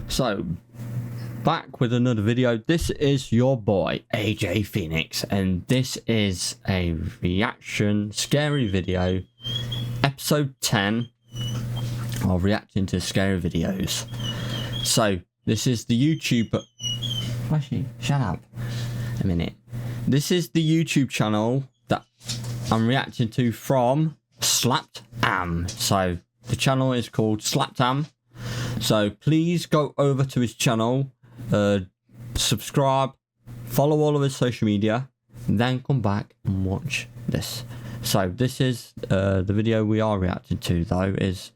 So, back with another video. This is your boy AJ Phoenix, and this is a reaction scary video, episode 10 of reacting to scary videos. So, this is the YouTube. Actually, shut up a minute. This is the YouTube channel that I'm reacting to from Slapped Am. So, the channel is called Slapped Am. So please go over to his channel, subscribe, follow all of his social media, and then come back and watch this. So this is the video we are reacting to, though, is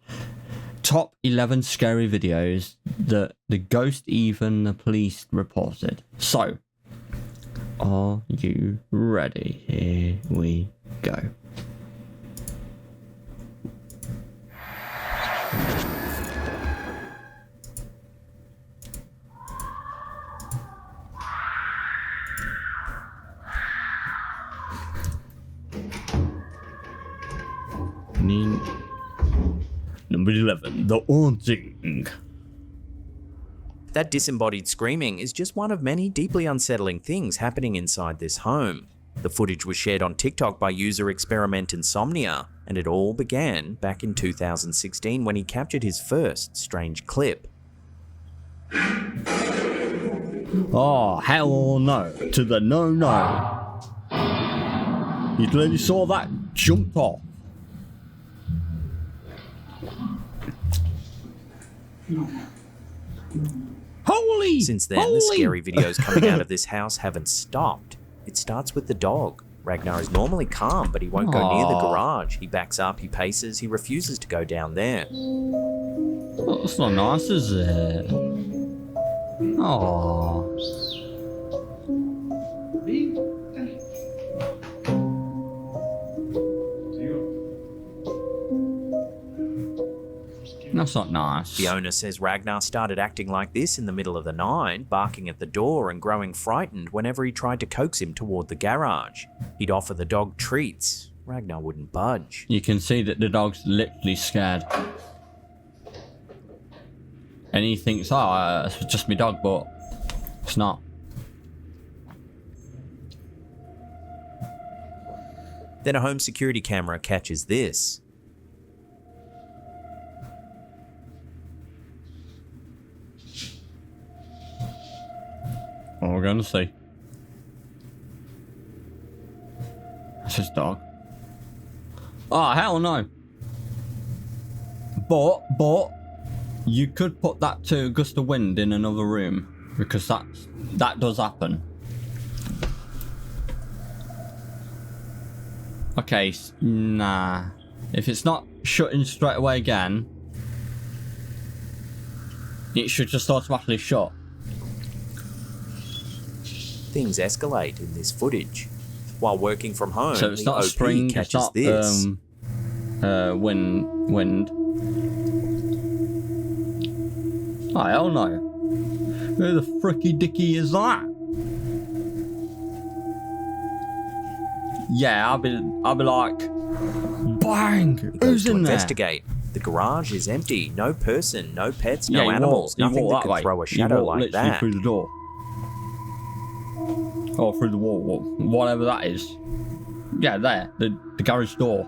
top 11 scary videos that the ghost even the police reported. So are you ready? Here we go. Number 11, The Haunting. That disembodied screaming is just one of many deeply unsettling things happening inside this home. The footage was shared on TikTok by user Experiment Insomnia, and it all began back in 2016 when he captured his first strange clip. Oh, hell no to the no. You clearly saw that jumped off. Holy! Since then, the scary videos coming out of this house haven't stopped. It starts with the dog. Ragnar is normally calm, but he won't go near the garage. He backs up, he paces, he refuses to go down there. Well, that's not nice, is it? Oh. That's not nice. The owner says Ragnar started acting like this in the middle of the night, barking at the door and growing frightened whenever he tried to coax him toward the garage. He'd offer the dog treats. Ragnar wouldn't budge. You can see that the dog's literally scared. And he thinks, oh, it's just my dog, but it's not. Then a home security camera catches this. What we're going to see. That's his dog. Oh, hell no. But you could put that to a gust of wind in another room, because that does happen. Okay, nah. If it's not shutting straight away again, it should just automatically shut. Things escalate in this footage. While working from home, so it's the not OP a spring, catches it's not this. wind. Oh, hell no. Who the fricky dicky is that? Yeah, I'll be like, bang! Who's in there? Investigate. The garage is empty. No person, no pets, no Yeah, animals. Nothing that way. could throw a shadow like that. Through the door. Or through the wall, whatever that is. Yeah, there. The garage door.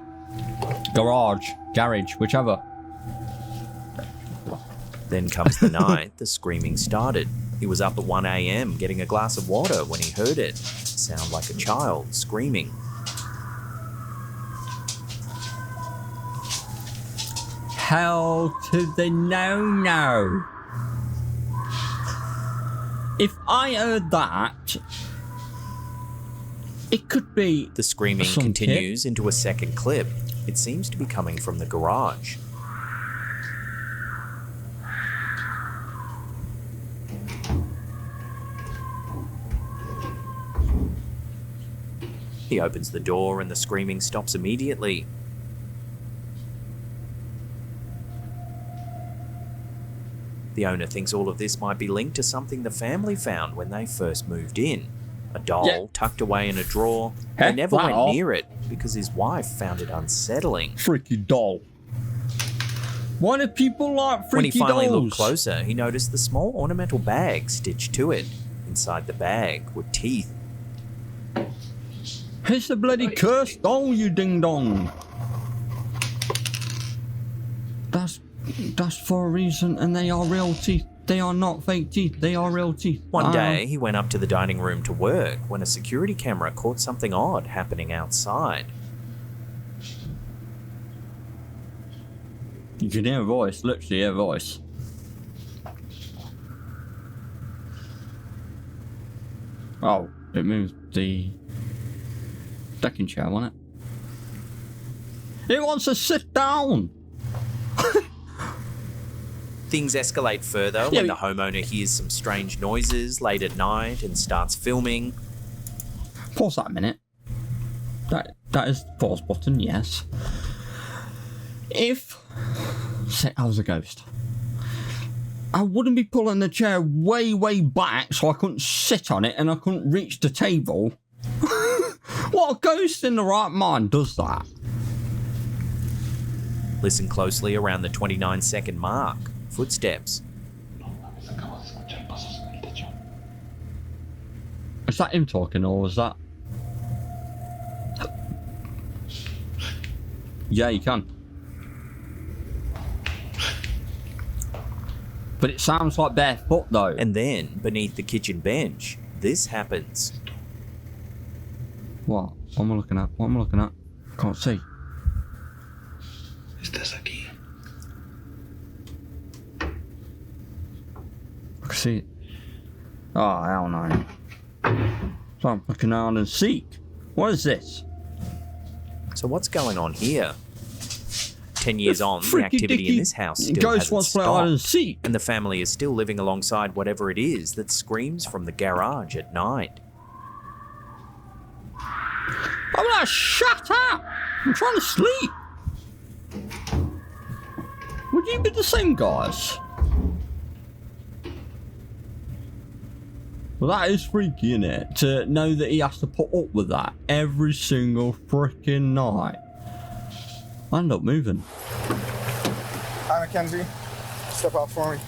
Garage, whichever. Then comes the night the screaming started. He was up at 1 AM getting a glass of water when he heard it sound like a child screaming. Hell to the no. If I heard that, it could be The screaming continues into a second clip. It seems to be coming from the garage. He opens the door and the screaming stops immediately. The owner thinks all of this might be linked to something the family found when they first moved in. A doll tucked away in a drawer. He never went near it because his wife found it unsettling. Freaky doll. Why do people like freaky When he finally dolls? looked closer, he noticed the small ornamental bag stitched to it. Inside the bag were teeth. It's a bloody cursed doll, you ding dong. That's for a reason, and they are real teeth. They are not fake teeth. They are real teeth. One day, he went up to the dining room to work when a security camera caught something odd happening outside. You can hear a voice, literally hear a voice. Oh, it moved the decking chair, wasn't it? It wants to sit down! Things escalate further when the homeowner hears some strange noises late at night and starts filming. Pause that a minute. That is the pause button, yes. If, say I was a ghost, I wouldn't be pulling the chair way back so I couldn't sit on it and I couldn't reach the table. What ghost in the right mind does that? Listen closely around the 29-second mark. Footsteps. Is that him talking, or was that... Yeah, you can. But it sounds like barefoot, though. And then, beneath the kitchen bench, this happens. What? What am I looking at? What am I looking at? Can't see. Estás aquí. I can see it. Oh, hell no. So I'm looking around and seek. What is this? So what's going on here? 10 years on, the activity in this house still Ghost hasn't wants to play hide and stopped. seek. And the family is still living alongside whatever it is that screams from the garage at night. I'm like, shut up! I'm trying to sleep. Would you be the same, guys? Well, that is freaky, innit? To know that he has to put up with that every single freaking night. I end up moving. Hi, Mackenzie. Step out for me.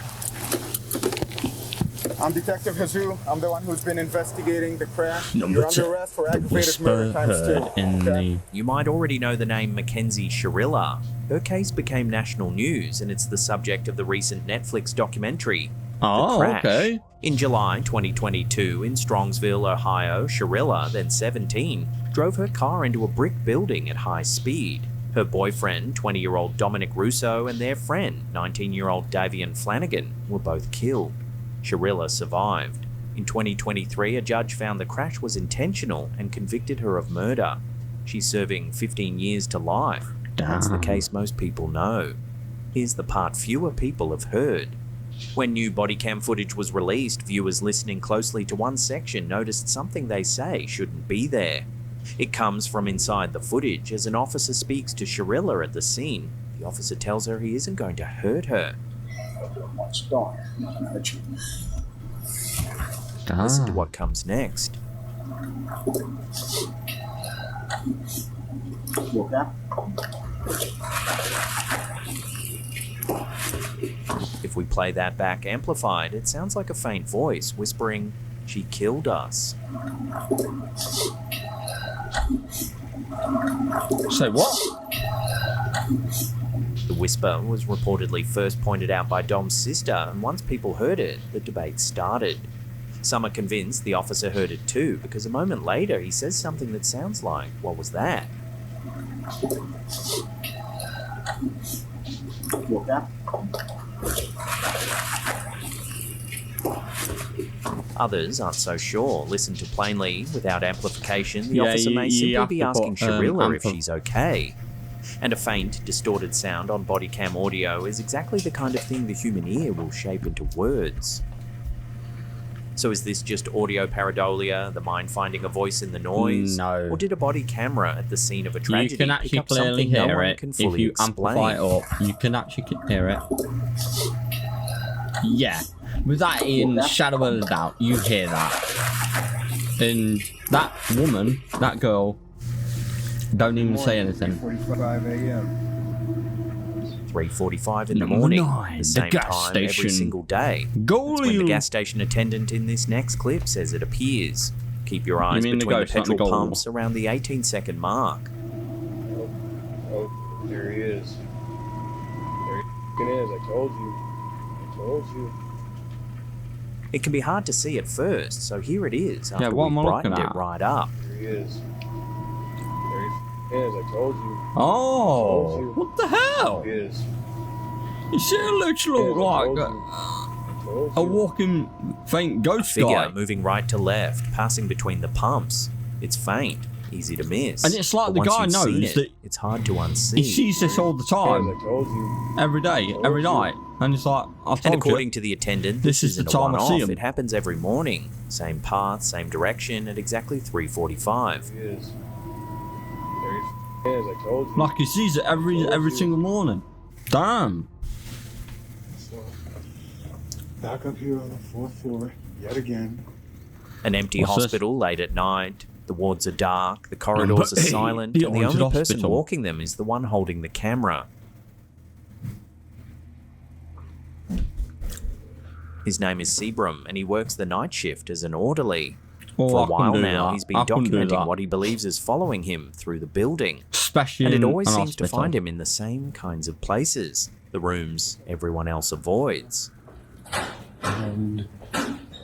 I'm Detective Jesus. I'm the one who's been investigating the crash. Number You're two. under arrest for The aggravated whisper murder times heard 2. in the... You might already know the name Mackenzie Shirilla. Her case became national news, and it's the subject of the recent Netflix documentary, Oh, The Crash. okay. In July 2022, in Strongsville, Ohio, Shirilla, then 17, drove her car into a brick building at high speed. Her boyfriend, 20-year-old Dominic Russo, and their friend, 19-year-old Davian Flanagan, were both killed. Shirilla survived. In 2023, a judge found the crash was intentional and convicted her of murder. She's serving 15 years to life. That's the case most people know. Here's the part fewer people have heard. When new body cam footage was released, viewers listening closely to one section noticed something they say shouldn't be there. It comes from inside the footage as an officer speaks to Shirilla at the scene. The officer tells her he isn't going to hurt her. Listen to what comes next. If we play that back amplified, it sounds like a faint voice whispering, "She killed us." Say what? The whisper was reportedly first pointed out by Dom's sister, and once people heard it, the debate started. Some are convinced the officer heard it too, because a moment later he says something that sounds like, "What was that?" Others aren't so sure. Listen to plainly, without amplification, the officer may simply be asking Shirilla if she's okay. And a faint, distorted sound on body cam audio is exactly the kind of thing the human ear will shape into words. So is this just audio pareidolia, the mind finding a voice in the noise? No. Or did a body camera at the scene of a You tragedy can pick actually up clearly something no hear one it. can If fully you explain? amplify it up, you can actually hear it. Yeah. Without in shadow of a doubt, you hear that. And that woman, that girl, don't even say anything. 3:45 a.m. 3:45 in the morning, Nine, the same gas time station. every single day. Goalie. That's when the gas station attendant in this next clip says it appears. Keep your eyes mean the between the ghost, not the petrol goal? pumps around the 18-second mark. Oh, there he is. There he is. I told you. I told you. It can be hard to see at first, so here it is after what we am I looking brightened it at? right up. There he is. There he is. I told you. Oh, Told you. what the hell? There he is. You see, it looks There he is. I like told you. a I told a you. walking faint ghost Figure guy. moving right to left, passing between the pumps. It's faint, easy to miss. And it's like but the once guy you've seen knows it, that it's hard to unsee. He sees this all the There he time, is. I told you. every day, Told every you. night, and it's like, I And told according you. to the attendant, This is the isn't a time I see one-off. him. It happens every morning. Same path, same direction, at exactly 3:45. There he is. There he is. I told you. Like he sees it every you. single morning. Damn. So, back up here on the 4th floor, yet again. An empty What's this? hospital late at night. The wards are dark, the corridors are silent, The and the haunted only person hospital. walking them is the one holding the camera. His name is Seabram, and he works the night shift as an orderly. Oh, For I a couldn't while do now, that. he's been I couldn't do documenting that. what he believes is following him through the building. Especially And it in always an seems to hospital. find him in the same kinds of places, the rooms everyone else avoids. And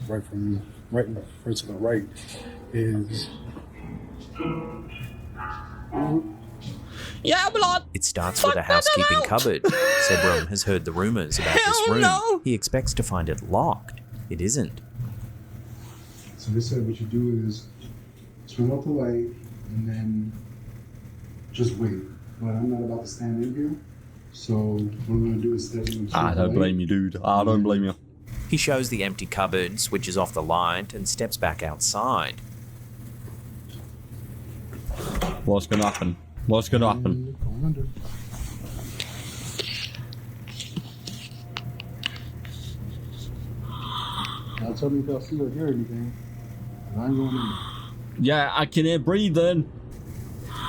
right to the right is Yeah, but like, It starts with a Fuck that housekeeping out. cupboard. Sebram has heard the rumours about this Hell room. no. He expects to find it locked. It isn't. so they said what you do is turn off the light and then just wait. But I'm not about to stand in here. So what I'm gonna do is step in. I don't blame you, dude. I don't blame you. He shows the empty cupboard, switches off the light, and steps back outside. What's gonna happen? What's gonna happen? Going under. Now tell me if y'all see or hear anything. And I'm going in. Yeah, I can hear breathing.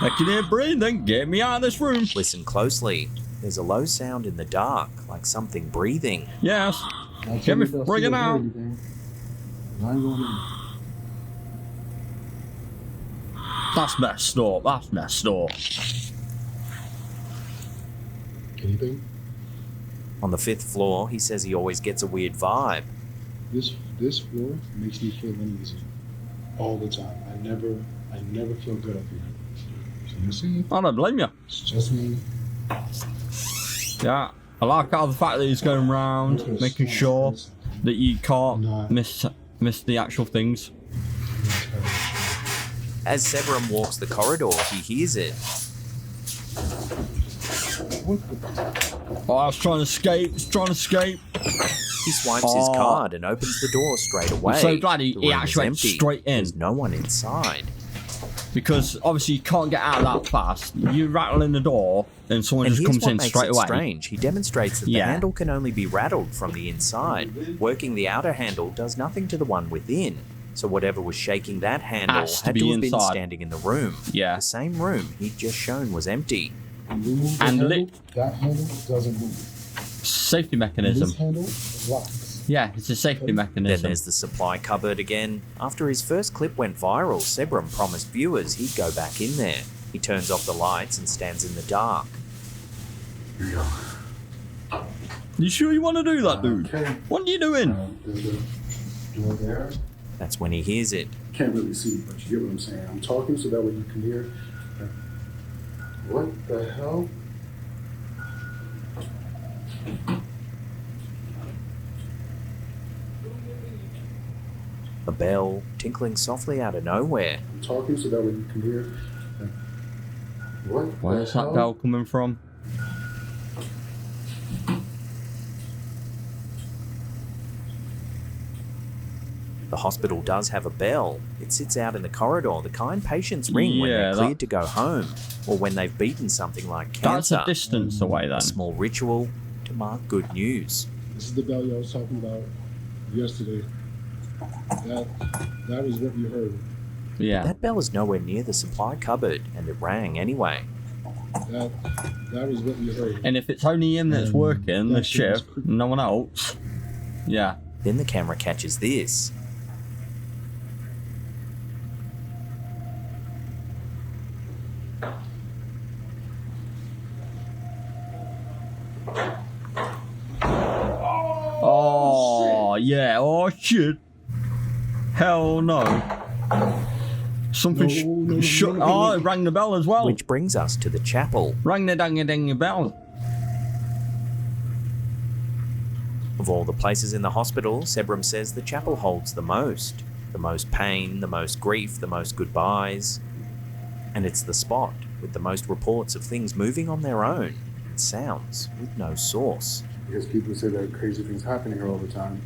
I can hear breathing. Get me out of this room. Listen closely. There's a low sound in the dark, like something breathing. Yes. Now Get tell me if y'all see friggin' or hear out. anything. And I'm going in. That's messed up. That's messed up. Anything? On the 5th floor, he says he always gets a weird vibe. This floor makes me feel uneasy all the time. I never feel good up here. So you see, I don't blame you. it's just me. Yeah. I like how the fact that he's going around, making sure that you can't miss the actual things. As Severum walks the corridor, he hears it. What the? Oh, I was trying to escape. It's trying to escape. He swipes his card and opens the door straight away. I'm so glad he The room is actually went empty. straight in. There's no one inside. Because obviously you can't get out that fast. You rattle in the door and someone And just here's comes what in makes straight it away. strange. He demonstrates that the Yeah. handle can only be rattled from the inside. Working the outer handle does nothing to the one within. So whatever was shaking that handle Has to had be to have been inside. standing in the room. Yeah. The same room he'd just shown was empty. When you move the And handle, that handle doesn't move. Safety And mechanism. this handle locks. Yeah, it's a safety Then mechanism. there's the supply cupboard again. After his first clip went viral, Sebram promised viewers he'd go back in there. He turns off the lights and stands in the dark. Here you go. You sure you want to do that, dude? Okay. What are you doing? There's a door there. That's when he hears it. Can't really see, but you get what I'm saying. I'm talking so that way you can hear. What the hell? A bell tinkling softly out of nowhere. I'm talking so that way you can hear. What Where's the that hell? bell coming from? The hospital does have a bell. It sits out in the corridor, the kind patients ring when Yeah, they're that- cleared to go home, or when they've beaten something like That's cancer. a distance away then. A small ritual to mark good news. This is the bell I was talking about yesterday. That was what you heard. Yeah. That bell is nowhere near the supply cupboard, and it rang anyway. That was what we heard. And if it's only him that's working the that shit was shift, no one else, yeah. Then the camera catches this. Oh, yeah. Oh, shit. Hell no. Something oh, it rang the bell as well. Which brings us to the chapel. Rang the dang bell. Of all the places in the hospital, Sebram says the chapel holds the most. The most pain, the most grief, the most goodbyes. And it's the spot with the most reports of things moving on their own and sounds with no source. Because people say that crazy things happen here all the time.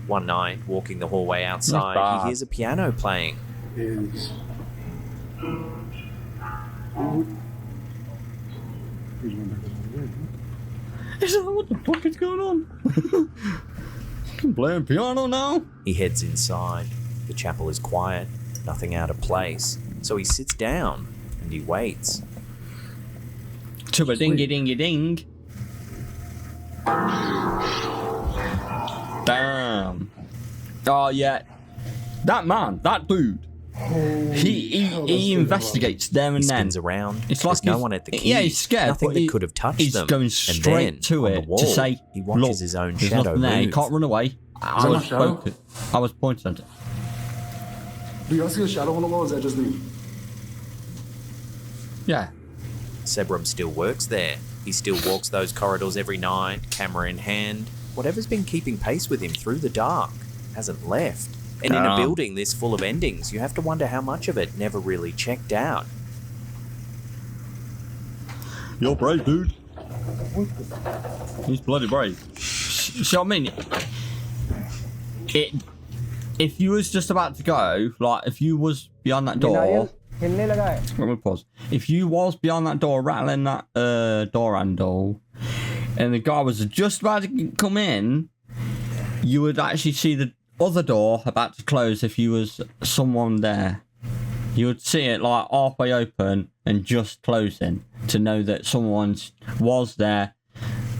One night, walking the hallway outside, he hears a piano playing. Is What the fuck is going on? I'm playing piano now. He heads inside. The chapel is quiet, nothing out of place. So he sits down and he waits. To a dingy dingy ding. Damn. Oh yeah. That man, that dude. He investigates there and He then. spins around. It's There's like no one at the keys. Yeah, he's scared. Nothing but that could have touched he's them. going And straight then, to on the it wall, to say, he watches look, his own there's shadow nothing there. He move. can't run away. I was pointing at it. do y'all see a shadow on the wall? Or is that just me? Yeah. Sebram still works there. He still walks those corridors every night, camera in hand. Whatever's been keeping pace with him through the dark hasn't left. And in a building this full of endings, you have to wonder how much of it never really checked out. You're brave, dude. He's bloody brave. See what I mean? If you was just about to go, like, if you was behind that door... Let me pause. If you was behind that door, rattling that door handle, and the guy was just about to come in, you would actually see the other door about to close if you was someone there. You would see it like halfway open and just closing to know that someone was there,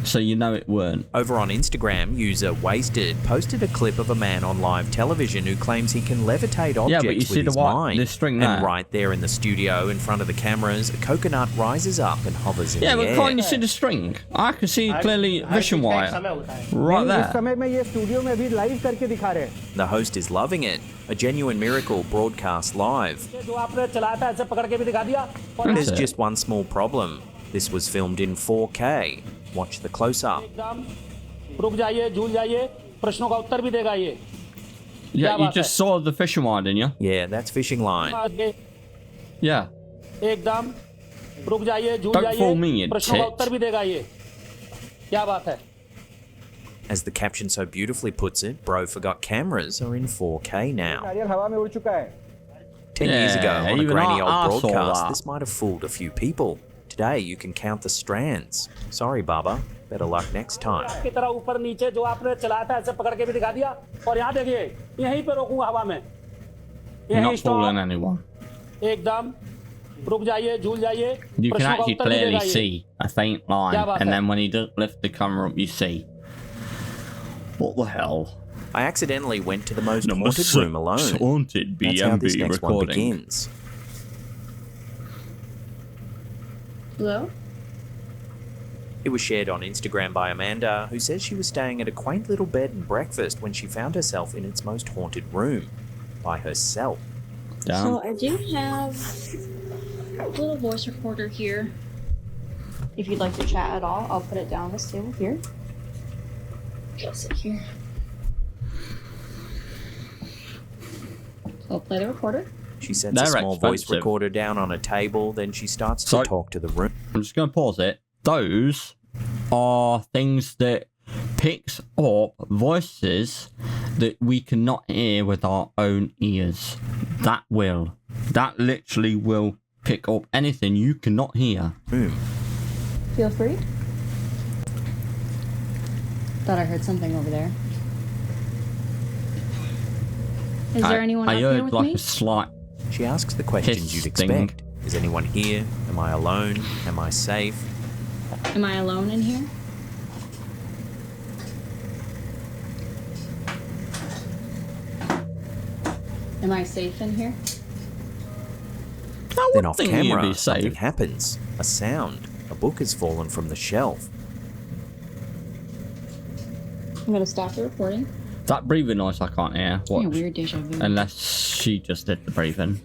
so you know it weren't. Over on Instagram, user Wasted posted a clip of a man on live television who claims he can levitate objects but you see with his mind. this string and there? right there in the studio, in front of the cameras, a coconut rises up and hovers in Yeah, the but air. can't you see the string? I can see clearly vision wire right there. The host is loving it. A genuine miracle broadcast live. There's just one small problem. This was filmed in 4K. Watch the close-up. Yeah, you just saw the fishing wire, didn't you? Yeah, that's fishing line. Yeah. Don't fool me, you tit. As the caption so beautifully puts it, bro forgot cameras are in 4K now. 10 years ago, on a even grainy I old saw broadcast, that. this might have fooled a few people. Today, you can count the strands. Sorry, Baba. Better luck next time. You're not fooling anyone. You can actually clearly see a faint line, and then when he does lift the camera up, you see. What the hell? I accidentally went to the most haunted room alone. Haunted That's how this BMB next one recording. begins. Hello? It was shared on Instagram by Amanda, who says she was staying at a quaint little bed and breakfast when she found herself in its most haunted room. By herself. Damn. So I do have a little voice recorder here. If you'd like to chat at all, I'll put it down on this table here. Just sit here. So I'll play the recorder. She sets They're a small voice expensive. recorder down on a table, then she starts So- to talk to the room. I'm just going to pause it. Those are things that picks up voices that we cannot hear with our own ears. That literally will pick up anything you cannot hear. Feel free. Thought I heard something over there. Is there anyone I up here heard with like me? a slight She asks the questions hiss you'd thing. expect. Is anyone here? Am I alone? Am I safe? Am I alone in here? Am I safe in here? I Then would off think you'd camera, be something safe. happens. A sound. A book has fallen from the shelf. I'm gonna stop the recording. That breathing noise I can't hear. Yeah, Watch. weird deja vu. Unless she just did the breathing.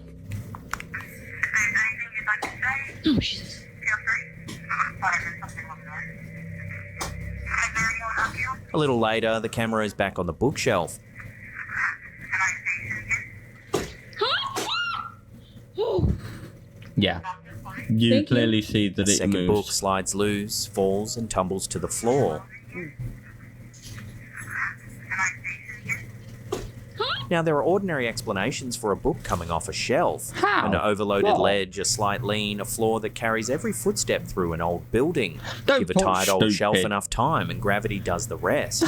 Oh, Jesus. A little later, the camera is back on the bookshelf. Oh, Yeah. You Thank you. clearly see that The it second book moves. slides loose, falls, and tumbles to the floor. Now, there are ordinary explanations for a book coming off a shelf. How? An overloaded What? ledge, a slight lean, a floor that carries every footstep through an old building. Don't Give a talk tired old shelf stupid. enough time and gravity does the rest.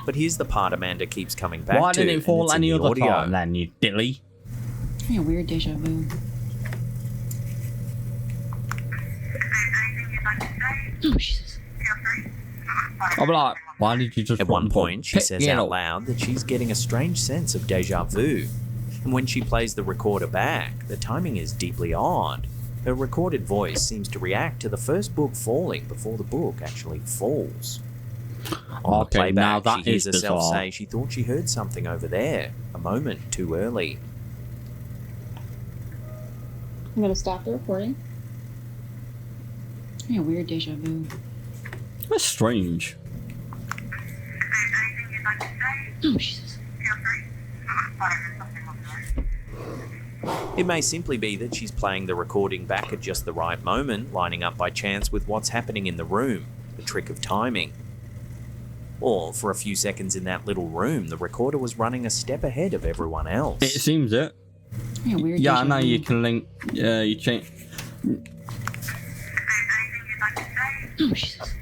But here's the part Amanda keeps coming back Why to. didn't it and fall it's in any the other audio. time then, you dilly? yeah, weird deja vu. Oh, Jesus. I'll be like, why did you just At one want to point, she pick says it out up? loud that she's getting a strange sense of deja vu. And when she plays the recorder back, the timing is deeply odd. Her recorded voice seems to react to the first book falling before the book actually falls. On Okay, the playback, now that she hears is herself bizarre. say she thought she heard something over there, a moment too early. I'm gonna stop the recording. Yeah, weird deja vu. That's strange. Oh, Jesus. It may simply be that she's playing the recording back at just the right moment, lining up by chance with what's happening in the room, the trick of timing. Or, for a few seconds in that little room, the recorder was running a step ahead of everyone else. It seems it. Yeah, weird Yeah, I deja know vu. you can link. You change. Oh, Jesus.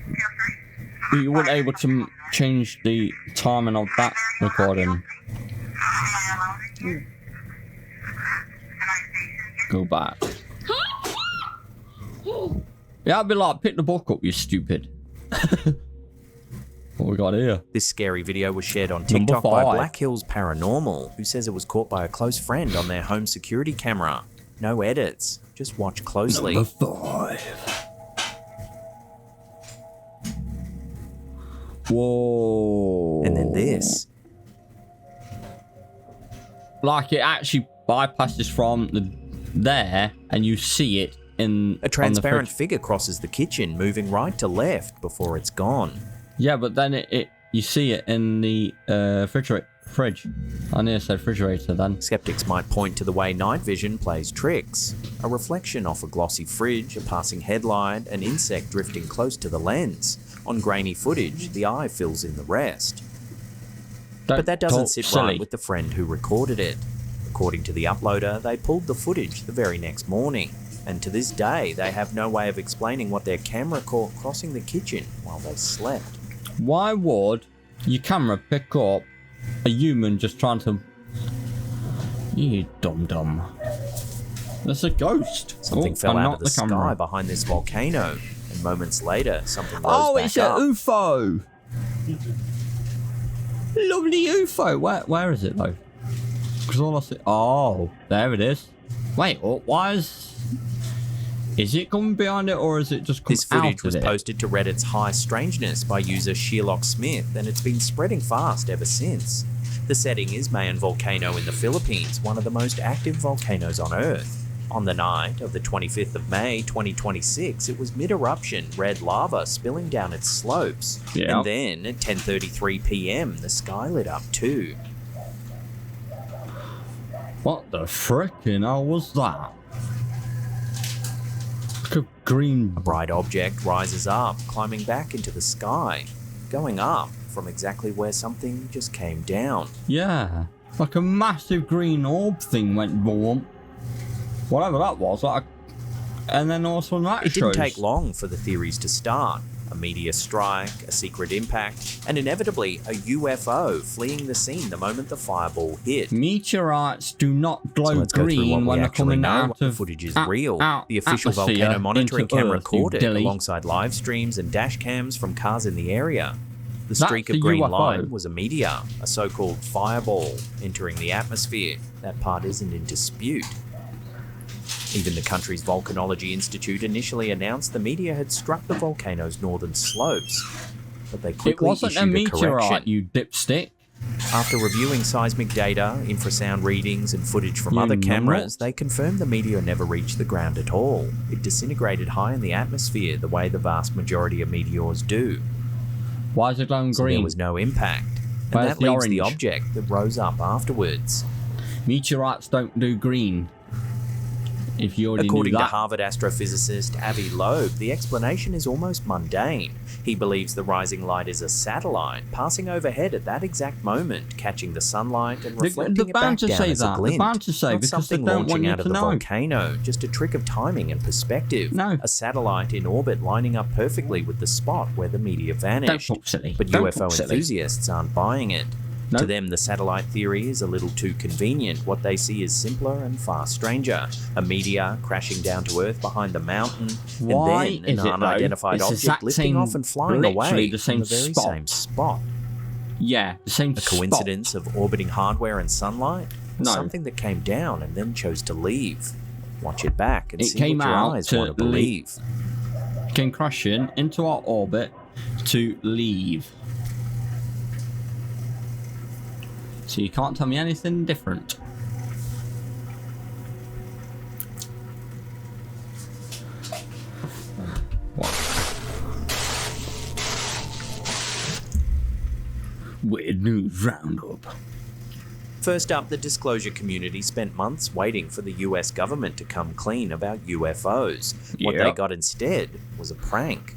You weren't able to change the timing of that recording. Go back. Yeah, I'd be like, pick the book up, you stupid. What we got here? This scary video was shared on Number TikTok by 5. Black Hills Paranormal, who says it was caught by a close friend on their home security camera. No edits, just watch closely. Number 5. Whoa. And then this. Like it actually bypasses from there, and you see it in A transparent on the figure crosses the kitchen, moving right to left before it's gone. yeah, but then it you see it in the fridge. I near said refrigerator then. Skeptics might point to the way night vision plays tricks. A reflection off a glossy fridge, a passing headlight, an insect drifting close to the lens. On grainy footage, the eye fills in the rest. But that doesn't sit right with the friend who recorded it. According to the uploader, they pulled the footage the very next morning. And to this day, they have no way of explaining what their camera caught crossing the kitchen while they slept. Why would your camera pick up a human just trying to... You dum-dum. That's a ghost. Something Oh, fell and out not of the sky camera. behind this volcano, and moments later, something rose Oh, back it's up. an UFO. Lovely UFO. Where is it though? Because all I see... Oh, there it is. Wait, why is... Is it coming behind it, or is it just come This footage out was of it? posted to Reddit's High Strangeness by user Sherlock Smith, and it's been spreading fast ever since. The setting is Mayon Volcano in the Philippines, one of the most active volcanoes on Earth. On the night of the 25th of May 2026, it was mid-eruption, red lava spilling down its slopes. Yeah. And then, at 10:33 PM, the sky lit up too. What the frickin' hell was that? Like a green... A bright object rises up, climbing back into the sky, going up from exactly where something just came down. Yeah. Like a massive green orb thing went boom. Whatever that was, like... And then all of a sudden that It didn't shows. take long for the theories to start. A meteor strike, a secret impact, and inevitably a UFO fleeing the scene the moment the fireball hit. Meteorites do not glow So let's go through what green we when they're actually coming know. out The of footage is out- real. out The official atmosphere volcano monitoring into camera Earth, caught you it dilly. alongside live streams and dash cams from cars in the area. The That's streak a of green UFO. light was a meteor, a so-called fireball, entering the atmosphere. That part isn't in dispute. Even the country's Volcanology Institute initially announced the meteor had struck the volcano's northern slopes, but they It quickly wasn't issued a a meteorite, correction. you dipstick. After reviewing seismic data, infrasound readings, and footage from You other numbnuts. cameras, they confirmed the meteor never reached the ground at all. It disintegrated high in the atmosphere the way the vast majority of meteors do. Why is it glowing So green? there was no impact. And Where's that the leaves the orange? object that rose up afterwards. Meteorites don't do green. If you already According knew to that. Harvard astrophysicist Avi Loeb, the explanation is almost mundane. He believes the rising light is a satellite passing overhead at that exact moment, catching the sunlight and They're reflecting it back bound to down say as a that. They're glint. bound to say Not because they something don't want launching you out of to the know. volcano, just a trick of timing and perspective. No. A satellite in orbit lining up perfectly with the spot where the meteor vanished. Don't talk silly. But Don't UFO talk silly. enthusiasts aren't buying it. No. To them, the satellite theory is a little too convenient. What they see is simpler and far stranger. A meteor crashing down to Earth behind the mountain, Why and then is an it, though? unidentified It's the object exact lifting same- off and flying literally away the from same the very spot. same spot. Yeah, the same A coincidence of orbiting hardware and sunlight? No. Something that came down and then chose to leave. Watch it back and It see came what your out eyes to want to believe. Came crashing into our orbit to leave. So you can't tell me anything different. What? Weird news roundup. First up, the disclosure community spent months waiting for the US government to come clean about UFOs. What they Yep. got instead was a prank.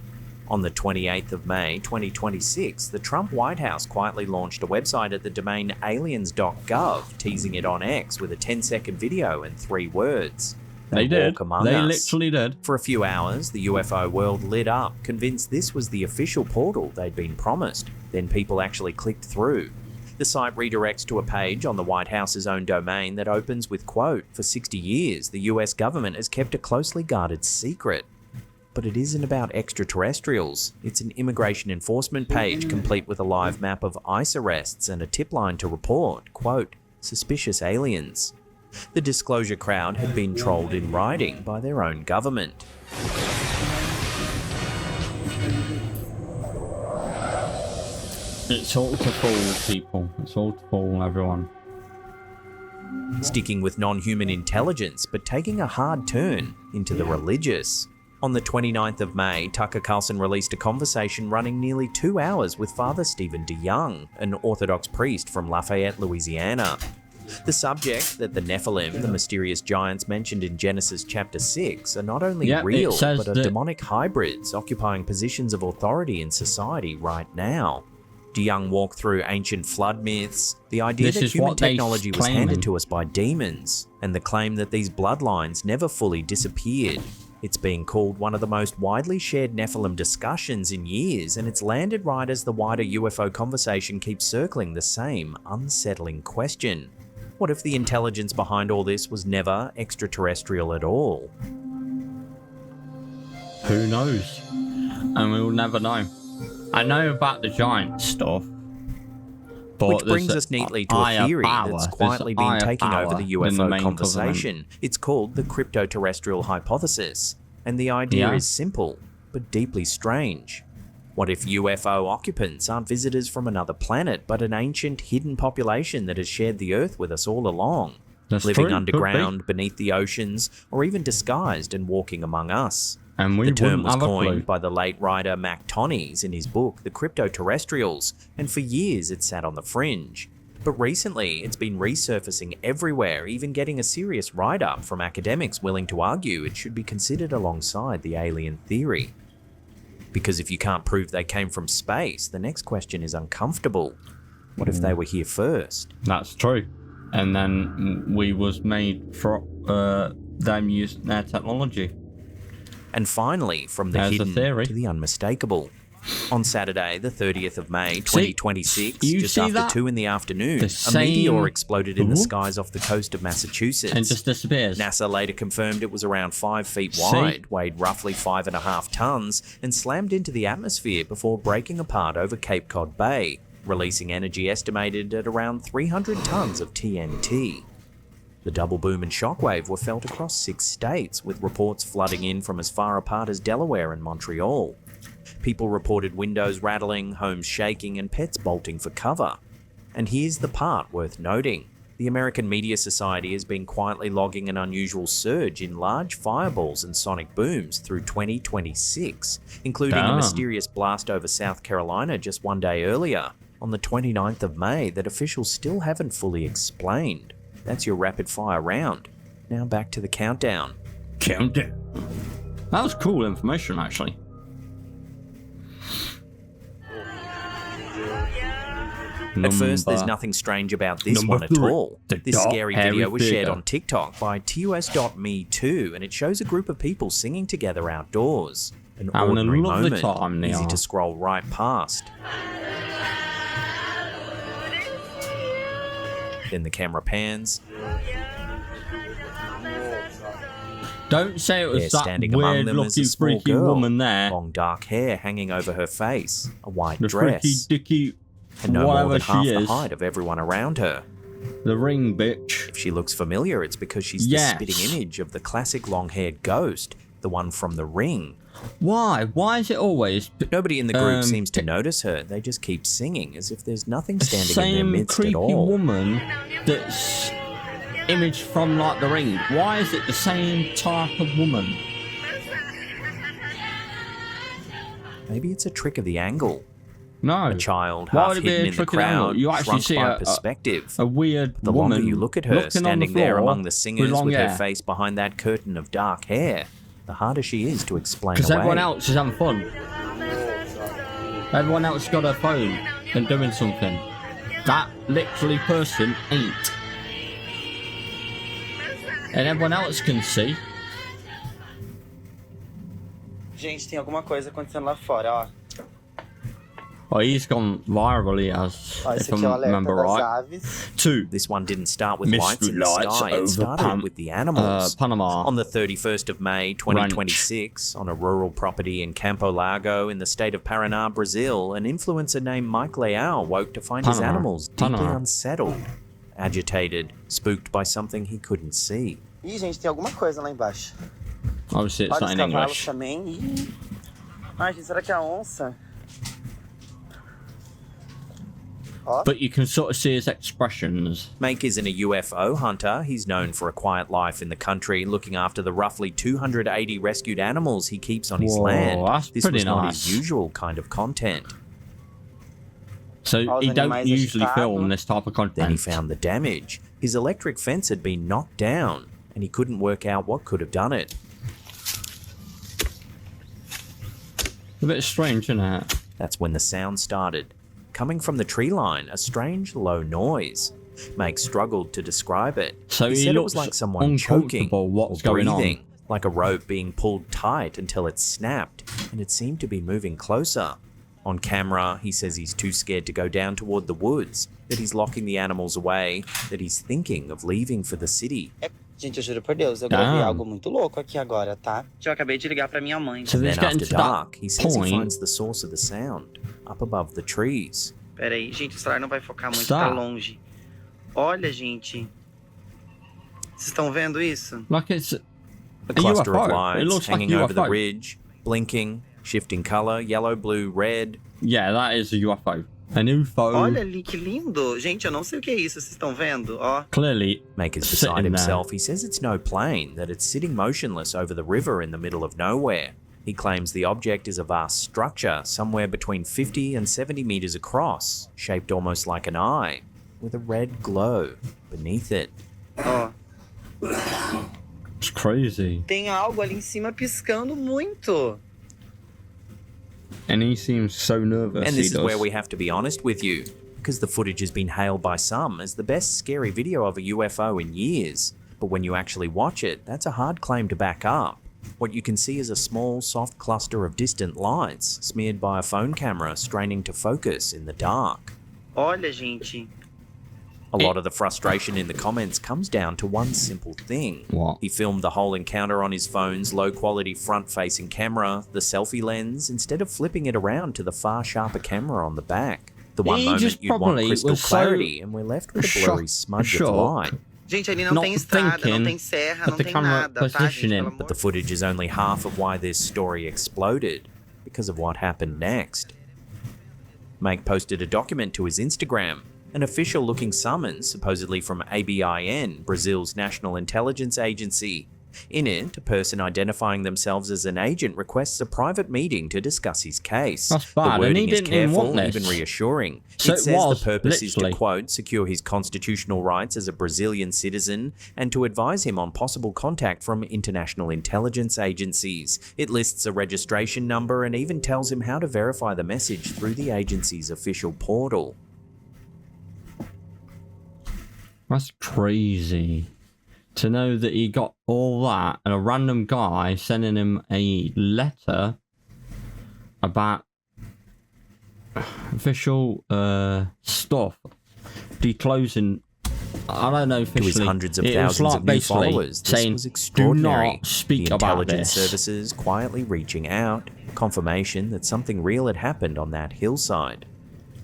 On the 28th of May, 2026, the Trump White House quietly launched a website at the domain aliens.gov, teasing it on X with a 10-second video and 3 words. They did. walk among They us. literally did. For a few hours, the UFO world lit up, convinced this was the official portal they'd been promised. Then people actually clicked through. The site redirects to a page on the White House's own domain that opens with, quote, "For 60 years, the US government has kept a closely guarded secret." But it isn't about extraterrestrials. It's an immigration enforcement page complete with a live map of ICE arrests and a tip line to report, quote, "Suspicious aliens." The disclosure crowd had been trolled in writing by their own government. It's all to fool people. It's all to fool everyone. Sticking with non-human intelligence, but taking a hard turn into the religious. On the 29th of May, Tucker Carlson released a conversation running nearly 2 hours with Father Stephen DeYoung, an Orthodox priest from Lafayette, Louisiana. The subject that the Nephilim, the mysterious giants mentioned in Genesis chapter 6, are not only Yeah, it real, says but are that- demonic hybrids occupying positions of authority in society right now. DeYoung walked through ancient flood myths, the idea This that is human what they technology was claiming. handed to us by demons, and the claim that these bloodlines never fully disappeared. It's being called one of the most widely shared Nephilim discussions in years, and it's landed right as the wider UFO conversation keeps circling the same unsettling question. What if the intelligence behind all this was never extraterrestrial at all? Who knows? And we'll never know. I know about the giant stuff. But Which brings there's us neatly to a higher theory power. that's There's quietly been higher taking over power the than UFO main conversation. It's called the crypto-terrestrial hypothesis. And the idea Yeah. is simple, but deeply strange. What if UFO occupants aren't visitors from another planet, but an ancient, hidden population that has shared the Earth with us all along? That's living true, could underground, beneath the oceans, or even disguised and walking among us. And we The term wouldn't was have a clue. coined by the late writer Mac Tonnies in his book The Crypto-Terrestrials, and for years it sat on the fringe. But recently, it's been resurfacing everywhere, even getting a serious write-up from academics willing to argue it should be considered alongside the alien theory. Because if you can't prove they came from space, the next question is uncomfortable. What if they were here first? That's true. And then we was made for them using their technology. And finally, from the There's a hidden theory. to the unmistakable. On Saturday, the 30th of May, 2026, you just see after that? 2 in the afternoon, The a meteor same- exploded in the Ooh. skies off the coast of Massachusetts. And just disappears. NASA later confirmed it was around 5 feet See? wide, weighed roughly 5.5 tons, and slammed into the atmosphere before breaking apart over Cape Cod Bay, releasing energy estimated at around 300 tons of TNT. The double boom and shockwave were felt across 6 states, with reports flooding in from as far apart as Delaware and Montreal. People reported windows rattling, homes shaking, and pets bolting for cover. And here's the part worth noting. The American Media Society has been quietly logging an unusual surge in large fireballs and sonic booms through 2026, including a Damn. mysterious blast over South Carolina just one day earlier, on the 29th of May, that officials still haven't fully explained. That's your rapid fire round. Now back to the countdown. Countdown. That was cool information, actually. At first, there's nothing strange about this Number one at 3, all. the This dark, scary hairy video was shared figure. on TikTok by TUS.me2, and it shows a group of people singing together outdoors. An Having a ordinary lovely moment, time they easy are. to scroll right past. Then the camera pans. Don't say it There, was that standing among weird them, is a looking small freaky girl. woman there. Long dark hair hanging over her face, a white The dress, freaky dicky and no more whatever than half she the is. height of everyone around her. The ring bitch. If she looks familiar, it's because she's Yes. the spitting image of the classic long-haired ghost, the one from The Ring. Why? Why is it always Nobody in the group Um, seems to notice her. They just keep singing as if there's nothing the standing in their same midst creepy at all. woman that's imaged from like The Ring? Why is it the same type of woman? Maybe it's a trick of the angle. No. A child Why half would it be hidden a in the trick of the angle? crowd, You actually shrunk see by a perspective. weird The woman longer you look at her, looking on the standing there floor among the singers long with her hair. face behind that curtain of dark hair, the harder she is to explain Because away. everyone else is having fun. Everyone else got a phone and doing something. That literally person ain't. And everyone else can see. Gente, tem alguma coisa acontecendo lá fora, ó. Oh, he's gone viral, he has, Ó, if esse I aqui é o alerta remember das right. aves. 2. This one didn't start with Mystery lights in the lights sky, it over started with the animals. Panama. On the 31st of May 2026, on a rural property in Campo Largo in the state of Paraná, Brazil, an influencer named Mike Leal woke to find his Panama. animals deeply Panama. unsettled, agitated, spooked by something he couldn't see. Ih, gente, tem alguma coisa lá embaixo. Obviously, it's Olha not os in cavalos English. também. Ih. Ai, gente, será que é a onça? Ó, But you can sort of see his expressions. Mike isn't a UFO hunter. He's known for a quiet life in the country, looking after the roughly 280 rescued animals he keeps on his Whoa, land. that's This pretty was not nice. his usual kind of content. So All he the don't animais usually assustados. film this type of Then he content. found the damage. His electric fence had been knocked down, and he couldn't work out what could have done it. A bit strange, isn't it? That's when the sound started. Coming from the tree line, a strange low noise. Mike struggled to describe it. So he said it looks was like someone choking uncomfortable or what's going on. breathing, like a rope being pulled tight until it snapped, and it seemed to be moving closer. On camera, he says he's too scared to go down toward the woods, that he's locking the animals away, that he's thinking of leaving for the city. gente, eu juro por Deus, eu gravei Damn. algo muito louco aqui agora, tá? Eu acabei de ligar pra minha mãe. So Then this getting after to dark, that he says he point. finds the source of the sound, up above the trees. Pera aí, gente, o celular não vai focar muito, Está. tá longe. Olha, gente. Vocês estão vendo isso? Like it's A a cluster UFO. of It lights looks like hanging a over the UFO. ridge, blinking, shifting color, yellow, blue, red. Yeah, that is a UFO. An UFO. Olha ali, que lindo. Gente, eu não sei o que é isso, vocês estão vendo? Ó. Clearly Maker's sitting beside there. himself. He says it's no plane, that it's sitting motionless over the river in the middle of nowhere. He claims the object is a vast structure, somewhere between 50 and 70 meters across, shaped almost like an eye, with a red glow beneath it. Ó. It's crazy. Tem algo ali em cima piscando muito. And he seems so nervous. And he this is does. where we have to be honest with you, because the footage has been hailed by some as the best scary video of a UFO in years. But when you actually watch it, that's a hard claim to back up. what you can see is a small, soft cluster of distant lights smeared by a phone camera straining to focus in the dark. Olha, gente. A lot of the frustration in the comments comes down to one simple thing. What? He filmed the whole encounter on his phone's low-quality front-facing camera, the selfie lens, instead of flipping it around to the far sharper camera on the back. The one He moment just you'd want probably crystal was so clarity, and we're left with a blurry smudge of light. Gente, ali não Not tem estrada, não thinking tem serra, of não the tem camera nada, tá, gente? positioning. Pelo amor But the footage is only half of why this story exploded, because of what happened next. Mike posted a document to his Instagram, an official-looking summons, supposedly from ABIN, Brazil's national intelligence agency. In it, a person identifying themselves as an agent requests a private meeting to discuss his case. That's bad, The and wording he is didn't even careful, want this. even reassuring. So It it says was, the purpose is to, literally. quote, secure his constitutional rights as a Brazilian citizen and to advise him on possible contact from international intelligence agencies. It lists a registration number and even tells him how to verify the message through the agency's official portal. That's crazy. To know that he got all that and a random guy sending him a letter about official stuff, declosing, I don't know, To his officially. hundreds of It was thousands like of new basically followers, this saying, was do extraordinary. not speak The about intelligence this. services quietly reaching out, confirmation that something real had happened on that hillside.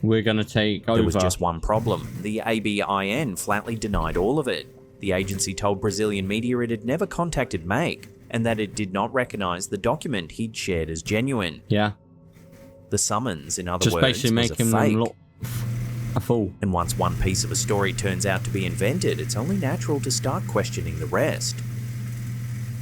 We're going to take over. There was just one problem. The ABIN flatly denied all of it. The agency told Brazilian media it had never contacted Make, and that it did not recognize the document he'd shared as genuine. Yeah. The summons, in other Just words, basically was a making fake. them look a fool. And once one piece of a story turns out to be invented, it's only natural to start questioning the rest.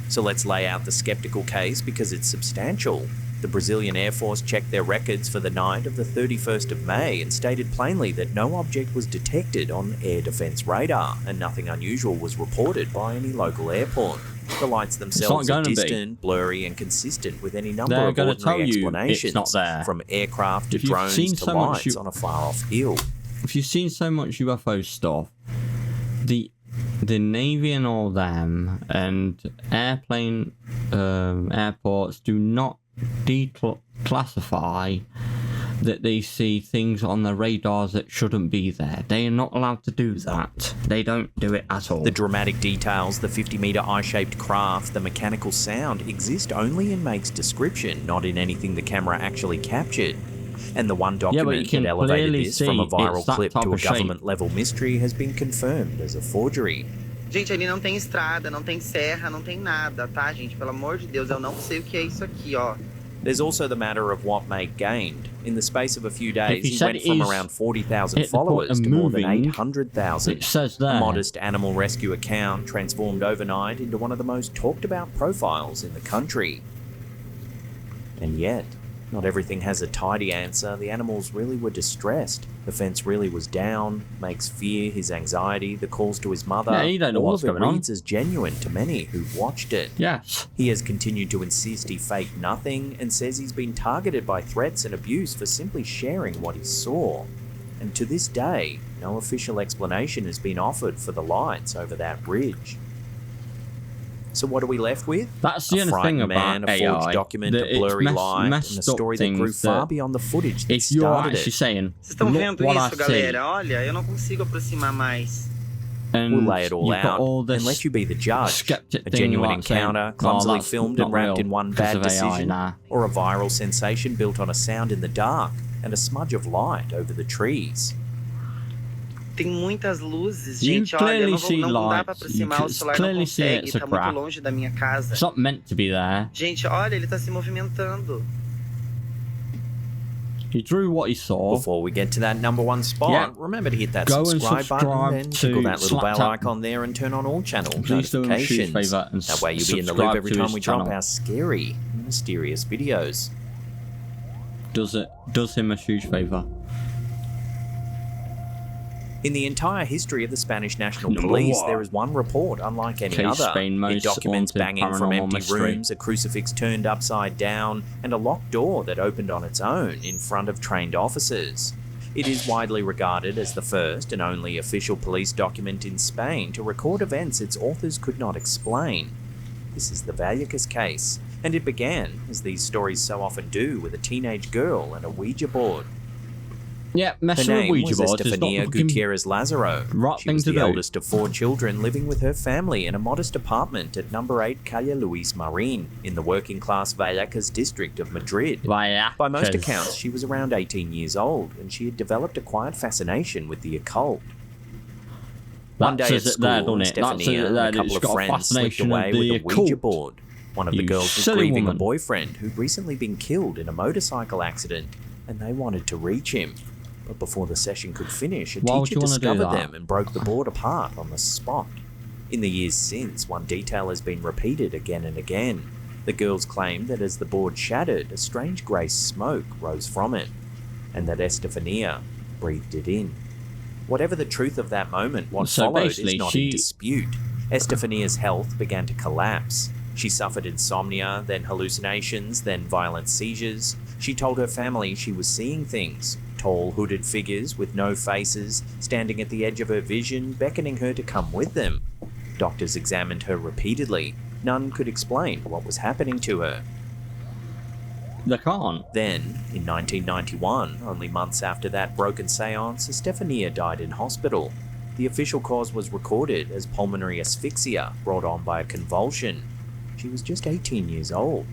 So let's lay out the skeptical case because it's substantial. The Brazilian Air Force checked their records for the night of the 31st of May and stated plainly that no object was detected on air defense radar and nothing unusual was reported by any local airport. The lights themselves are gonna be. distant, blurry and consistent with any number They're of gonna ordinary tell you explanations, it's not there. from aircraft to If you've drones seen to so much lights on a far-off hill. If you've seen so much UFO stuff, the Navy and all them and airplane airports do not declassify that they see things on the radars that shouldn't be there. They are not allowed to do that. They don't do it at all. The dramatic details, the 50-meter eye-shaped craft, the mechanical sound exist only in Make's description, not in anything the camera actually captured. And the one but document you can that elevated clearly this from a see viral it's that clip type to a of shape. government-level mystery has been confirmed as a forgery. Gente, ali não tem estrada, não tem serra, não tem nada, tá, gente? Pelo amor de Deus, eu não sei o que é isso aqui, ó. There's also the matter of what Make gained. In the space of a few days, he he said went from he's around 40,000 hit the point followers of to more than moving, 800,000. it says A there. modest animal rescue account transformed overnight into one of the most talked about profiles in the country. And yet, not everything has a tidy answer. The animals really were distressed. The fence really was down. Make's fear, his anxiety, the calls to his mother. Yeah, you don't know all what's of it going on. reads as genuine to many who've watched it. Yes. He has continued to insist he faked nothing and says he's been targeted by threats and abuse for simply sharing what he saw. And to this day, no official explanation has been offered for the lights over that bridge. So what are we left with? That's the A only thing frightened about man, a forged AI, document, that a it's blurry light, and a messed up story that grew things far that beyond the footage that if you're started actually it. saying, Vocês estão look vendo what I isso, see, galera? Olha, eu não consigo aproximar mais. and We'll lay it all you've got out all and this let you be the judge. skeptic A thing genuine like saying, encounter, "Oh, clumsily that's filmed not and wrapped real in one because bad of AI, decision, nah." or a viral sensation built on a sound in the dark and a smudge of light over the trees. Tem muitas luzes, You gente. Olha, clearly não, see não dá pra lights. aproximar, You o celular não clearly see consegue, it's a tá muito craft. longe da minha casa. It's not meant to be there. Gente, olha, ele tá se movimentando. He drew what he saw. Before we get to that number one spot, Yeah. remember to hit that Go and subscribe button subscribe and to tickle that little Slap bell Tap. icon there and turn on all channel Please do him a huge notifications. favour and That way you'll be in the loop subscribe every to time his we drop channel. our scary and mysterious videos. Does him a huge favour. In the entire history of the Spanish National Number Police, one. there is one report unlike any Case other. Spain It most documents haunted banging from paranormal empty mystery. rooms, a crucifix turned upside down, and a locked door that opened on its own in front of trained officers. It is widely regarded as the first and only official police document in Spain to record events its authors could not explain. This is the Vallecas case, and it began, as these stories so often do, with a teenage girl and a Ouija board. Yeah, Her messing with name Ouija was board is not Estefania the fucking Gutierrez Lazaro. right She thing was to the do. eldest of 4 children, living with her family in a modest apartment at number 8 Calle Luis Marin in the working-class Vallecas district of Madrid. Vallecas. By most accounts, she was around 18 years old, and she had developed a quiet fascination with the occult. One day at school, Estefania and a couple of friends slipped away with a Ouija board. One of the girls was grieving a boyfriend who'd recently been killed in a motorcycle accident, and they wanted to reach him. But before the session could finish, a teacher discovered them and broke the board apart on the spot. In the years since, one detail has been repeated again and again. The girls claimed that as the board shattered, a strange grey smoke rose from it, and that Estefania breathed it in. Whatever the truth of that moment, what followed is not in dispute. Estefania's health began to collapse. She suffered insomnia, then hallucinations, then violent seizures. She told her family she was seeing things. Tall, hooded figures with no faces, standing at the edge of her vision, beckoning her to come with them. Doctors examined her repeatedly. None could explain what was happening to her. They can't. Then, in 1991, only months after that broken seance, Estefania died in hospital. The official cause was recorded as pulmonary asphyxia brought on by a convulsion. She was just 18 years old.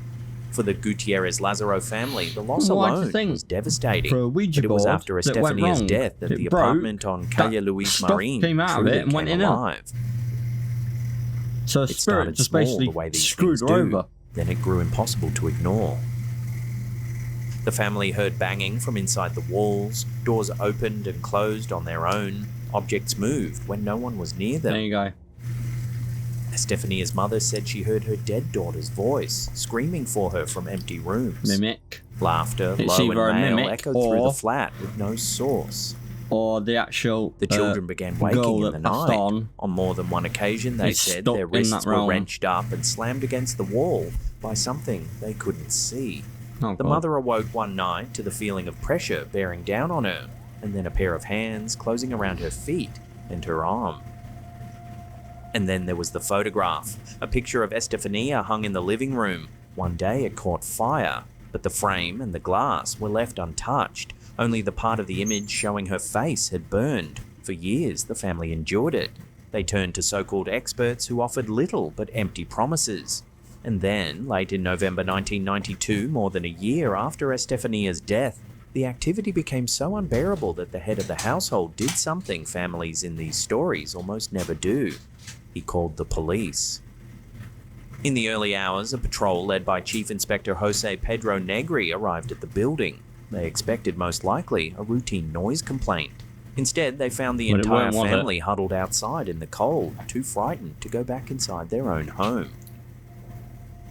For the Gutierrez Lazaro family, the loss alone was devastating. For a Ouija but it was board after that went Estefania's wrong, death that it the broke, apartment on Calle Luis Marin came out of it and went in alive. So a It spirit started just small, basically the way these screwed things her do. over. Then it grew impossible to ignore. The family heard banging from inside the walls, doors opened and closed on their own, objects moved when no one was near them. There you go. Estefania's mother said she heard her dead daughter's voice, screaming for her from empty rooms. Mimic. Laughter, It's low and either a male, mimic echoed through the or- flat with no source. Or the actual The children began waking girl in the that passed night. on more than one occasion, they is said stuck their in wrists that were realm. wrenched up and slammed against the wall by something they couldn't see. Oh, The God. mother awoke one night to the feeling of pressure bearing down on her, and then a pair of hands closing around her feet and her arm. And then there was the photograph, a picture of Estefania hung in the living room. One day it caught fire, but the frame and the glass were left untouched. Only the part of the image showing her face had burned. For years, the family endured it. They turned to so-called experts who offered little but empty promises. And then, late in November 1992, more than a year after Estefania's death, the activity became so unbearable that the head of the household did something families in these stories almost never do. He called the police. In the early hours, a patrol led by Chief Inspector Jose Pedro Negri arrived at the building. They expected, most likely, a routine noise complaint. Instead, they found the entire family huddled outside in the cold, too frightened to go back inside their own home.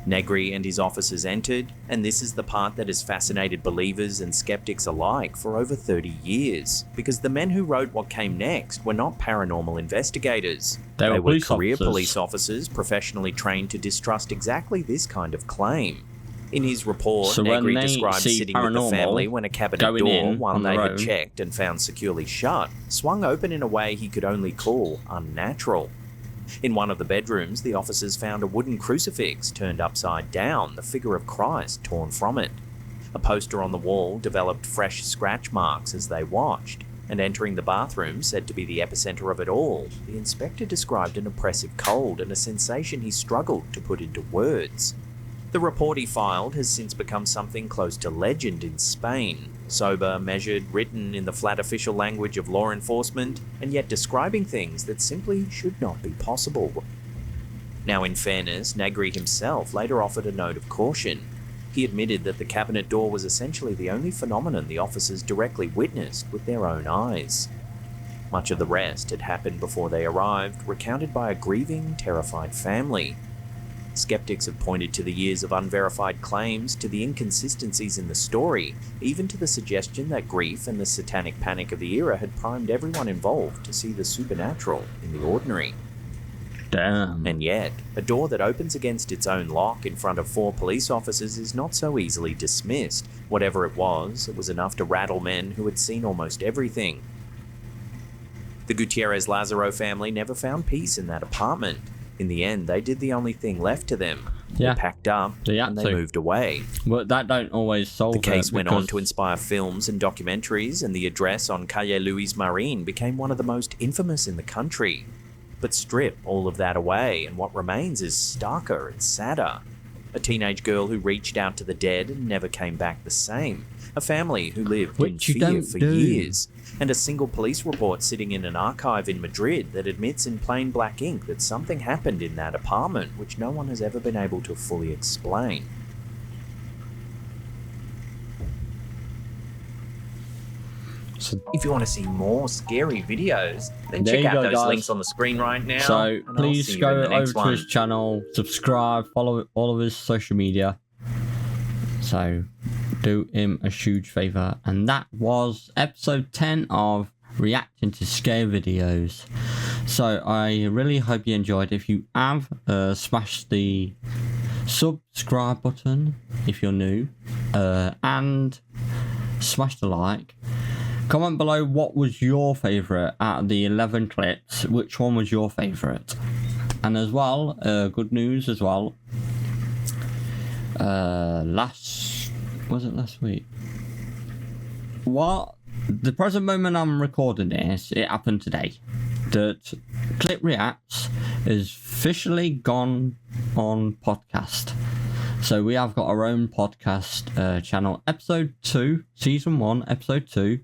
Negri and his officers entered, and this is the part that has fascinated believers and skeptics alike for over 30 years, because the men who wrote what came next were not paranormal investigators. They were career police officers professionally trained to distrust exactly this kind of claim. In his report, Negri described sitting with the family when a cabinet door, one they had checked and found securely shut, swung open in a way he could only call unnatural. In one of the bedrooms, the officers found a wooden crucifix turned upside down, the figure of Christ torn from it. A poster on the wall developed fresh scratch marks as they watched, and entering the bathroom, said to be the epicenter of it all, the inspector described an oppressive cold and a sensation he struggled to put into words. The report he filed has since become something close to legend in Spain. Sober, measured, written in the flat official language of law enforcement, and yet describing things that simply should not be possible. Now, in fairness, Negri himself later offered a note of caution. He admitted that the cabinet door was essentially the only phenomenon the officers directly witnessed with their own eyes. Much of the rest had happened before they arrived, recounted by a grieving, terrified family. Skeptics have pointed to the years of unverified claims, to the inconsistencies in the story, even to the suggestion that grief and the satanic panic of the era had primed everyone involved to see the supernatural in the ordinary. Damn. And yet, a door that opens against its own lock in front of 4 police officers is not so easily dismissed. Whatever it was enough to rattle men who had seen almost everything. The Gutierrez Lazaro family never found peace in that apartment. In the end, they did the only thing left to them. Yeah. They packed up and they moved away. But that don't always solve The case went on because- to inspire films and documentaries, and the address on Calle Luis Marin became one of the most infamous in the country. But strip all of that away, and what remains is starker and sadder. A teenage girl who reached out to the dead and never came back the same. A family who lived in fear for years. And a single police report sitting in an archive in Madrid that admits in plain black ink that something happened in that apartment which no one has ever been able to fully explain. So, If you want to see more scary videos, then There check you out go, those guys. links on the screen right now. so and I'll please see you go in the over next to one. his channel, subscribe, follow all of his social media. So do him a huge favour. And that was episode 10 of reacting to scare videos. So I really hope you enjoyed. If you have, smash the subscribe button if you're new, and smash the like. Comment below what was your favourite out of the 11 clips. Which one was your favourite? And as well, good news as well. Last week? What? The present moment I'm recording this, it happened today. That Clip Reacts is officially gone on podcast. So we have got our own podcast channel. Episode 2, Season 1, Episode 2.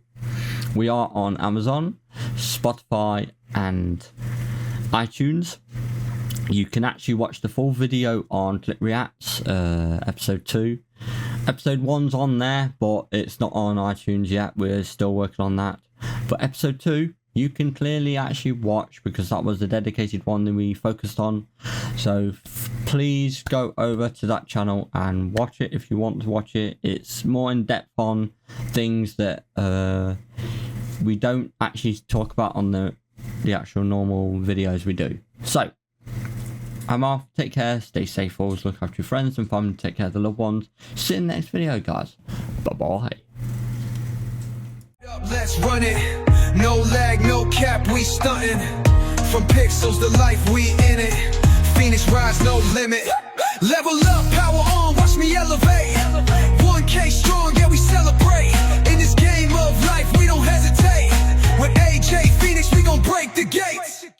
We are on Amazon, Spotify, and iTunes. You can actually watch the full video on Clip Reacts, Episode 2. Episode 1's on there, but it's not on iTunes yet. We're still working on that. But Episode 2, you can clearly actually watch because that was the dedicated one that we focused on. So please go over to that channel and watch it if you want to watch it. It's more in depth on things that we don't actually talk about on the actual normal videos we do. So I'm off. Take care. Stay safe. Always look after your friends and family. Take care of the loved ones. See you in the next video, guys. Bye-bye. Let's run it. No lag, no cap, we stunting. From pixels to life, we in it. Phoenix rise, no limit.